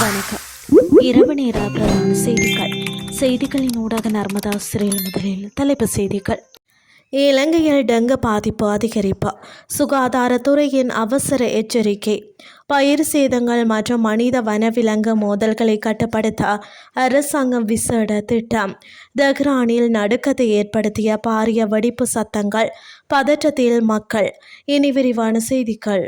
வணக்கம். இரவு நேர பிரதான செய்திகளின் ஊடாக நர்மதா சிறையில் முதலில் தலைப்புச் செய்திகள். இலங்கையில் டெங்கு பாதிப்பு அதிகரிப்பு, சுகாதாரத்துறையின் அவசர எச்சரிக்கை. பயிர் சேதங்கள் மற்றும் மனித வனவிலங்கு மோதல்களை கட்டுப்படுத்த அரசாங்கம் விசேட திட்டம். தெஹ்ரானில் நடுக்கத்தை ஏற்படுத்திய பாரிய வெடிப்பு சத்தங்கள், பதற்றத்தில் மக்கள். இனி விரிவான செய்திகள்.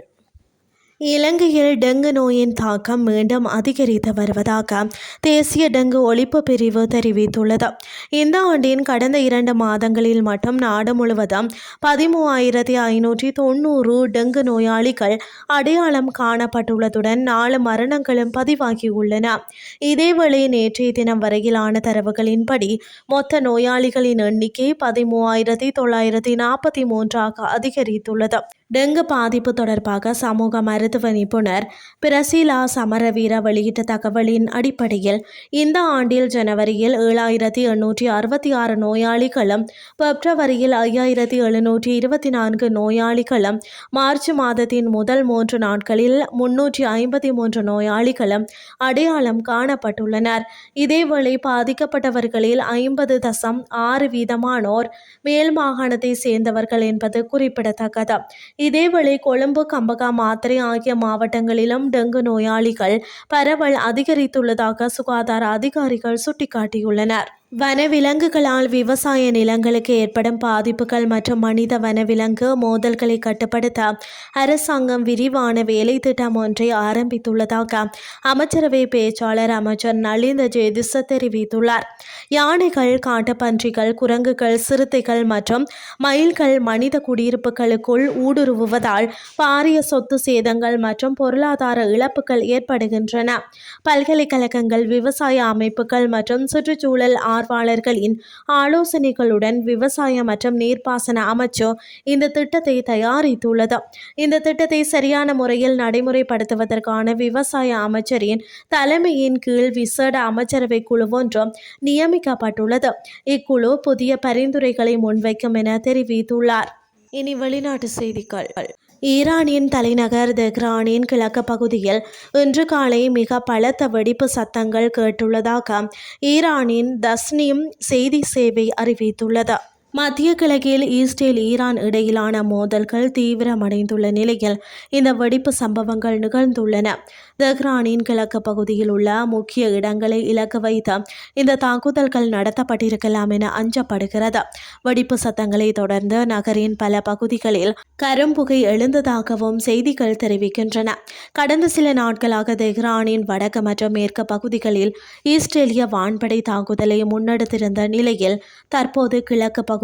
இலங்கையில் டெங்கு நோயின் தாக்கம் மீண்டும் அதிகரித்து வருவதாக தேசிய டெங்கு ஒழிப்பு பிரிவு தெரிவித்துள்ளது. இந்த ஆண்டின் கடந்த 2 மாதங்களில் மட்டும் நாடு முழுவதும் 13,590 டெங்கு நோயாளிகள் அடையாளம் காணப்பட்டுள்ளதுடன் 4 மரணங்களும் பதிவாகியுள்ளன. இதேவேளை நேற்றைய தினம் வரையிலான தரவுகளின்படி மொத்த நோயாளிகளின் எண்ணிக்கை 13,943 அதிகரித்துள்ளது. டெங்கு பாதிப்பு தொடர்பாக சமூக மருத்துவ நிபுணர் பிரசீலா சமரவீர வெளியிட்ட தகவலின் அடிப்படையில் இந்த ஆண்டில் ஜனவரியில் 7,866 நோயாளிகளும், பிப்ரவரியில் 5,724 நோயாளிகளும், மார்ச் மாதத்தின் முதல் 3 நாட்களில் 353 நோயாளிகளும் அடையாளம் காணப்பட்டுள்ளனர். இதேவேளை பாதிக்கப்பட்டவர்களில் 50.6% மேல் மாகாணத்தை சேர்ந்தவர்கள் என்பது குறிப்பிடத்தக்கது. இதேவேளை கொழும்பு, கம்பகா, மாத்தறை ஆகிய மாவட்டங்களிலும் டெங்கு நோயாளிகள் பரவல் அதிகரித்துள்ளதாக சுகாதார அதிகாரிகள் சுட்டிக்காட்டியுள்ளனர். வனவிலங்குகளால் விவசாய நிலங்களுக்கு ஏற்படும் பாதிப்புகள் மற்றும் மனித வனவிலங்கு மோதல்களை கட்டுப்படுத்த அரசாங்கம் விரிவான வேலை திட்டம் ஒன்றை ஆரம்பித்துள்ளதாக அமைச்சரவை பேச்சாளர் அமைச்சர் நலிந்த ஜேதிச தெரிவித்துள்ளார். யானைகள், காட்டுப்பன்றிகள், குரங்குகள், சிறுத்தைகள் மற்றும் மயில்கள் மனித குடியிருப்புகளுக்குள் ஊடுருவுவதால் பாரிய சொத்து சேதங்கள் மற்றும் பொருளாதார இழப்புகள் ஏற்படுகின்றன. பல்கலைக்கழகங்கள், விவசாய அமைப்புகள் மற்றும் சுற்றுச்சூழல் ஆர்வலர்களின் ஆலோசனைகளுடன் விவசாய மற்றும் நீர்ப்பாசன அமைச்சு இந்த திட்டத்தை தயாரித்துள்ளது. இந்த திட்டத்தை சரியான முறையில் நடைமுறைப்படுத்துவதற்கான விவசாய அமைச்சரின் தலைமையின் கீழ் விசேட அமைச்சரவை குழு ஒன்று நியமிக்கப்பட்டுள்ளது. இக்குழு புதிய பரிந்துரைகளை முன்வைக்கும் என தெரிவித்துள்ளார். இனி வெளிநாட்டு செய்திகள். ஈரானின் தலைநகர் தெஹ்ரானின் கிழக்கு பகுதியில் இன்று காலை மிக பலத்த வெடிப்பு சத்தங்கள் கேட்டுள்ளதாக ஈரானின் தஸ்னீம் செய்தி சேவை அறிவித்துள்ளது. மத்திய கிழக்கில் இஸ்ரேல், ஈரான் இடையிலான மோதல்கள் தீவிரமடைந்துள்ள நிலையில் இந்த வெடிப்பு சம்பவங்கள் நிகழ்ந்துள்ளன. தெஹ்ரானின் கிழக்கு பகுதியில் உள்ள முக்கிய இடங்களை இலக்கு வைத்து இந்த தாக்குதல்கள் நடத்தப்பட்டிருக்கலாம் என அஞ்சப்படுகிறது. வெடிப்பு சத்தங்களை தொடர்ந்து நகரின் பல பகுதிகளில் கரும்புகை எழுந்ததாகவும் செய்திகள் தெரிவிக்கின்றன. கடந்த சில நாட்களாக தெஹ்ரானின் வடக்கு மற்றும் மேற்கு பகுதிகளில் இஸ்ரேலிய வான்படை தாக்குதலை முன்னெடுத்திருந்த நிலையில் தற்போது கிழக்கு பகுதிகளிலும்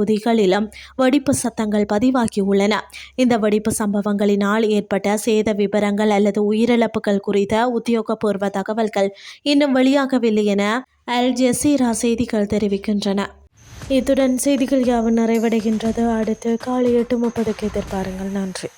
வெடிப்பு சத்தங்கள் பதிவாகியுள்ளன. இந்த வெடிப்பு சம்பவங்களினால் ஏற்பட்ட சேத விபரங்கள் அல்லது உயிரிழப்புகள் குறித்த உத்தியோகபூர்வ தகவல்கள் இன்னும் வெளியாகவில்லை என அல் ஜசீரா செய்திகள் தெரிவிக்கின்றன. இத்துடன் செய்திகள் யாவும் நிறைவடைகின்றது. அடுத்து காலை 8:30 எதிர்பாருங்கள். நன்றி.